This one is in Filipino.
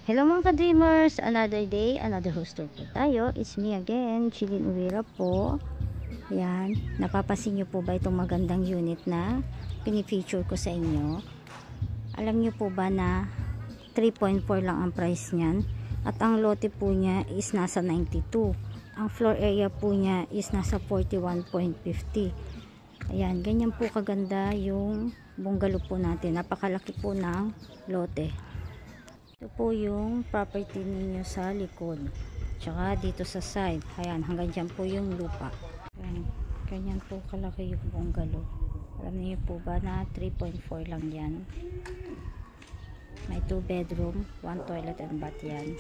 Hello mga ka-dreamers, another day, another host tour po tayo. It's me again, Chilin Uwira po. Yan, napapasin nyo po ba itong magandang unit na pinifeature ko sa inyo? Alam nyo po ba na 3.4 lang ang price niyan? At ang lote po niya is nasa 92. Ang floor area po niya is nasa 41.50. Ayan, ganyan po kaganda yung bungalow po natin. Napakalaki po ng lote. Ito po yung property ninyo sa likod. Tsaka dito sa side. Ayan, hanggang dyan po yung lupa. Ayan, ganyan po kalaki yung bungalow. Alam niyo po ba na 3.4 lang yan. May 2 bedroom, 1 toilet and bath yan.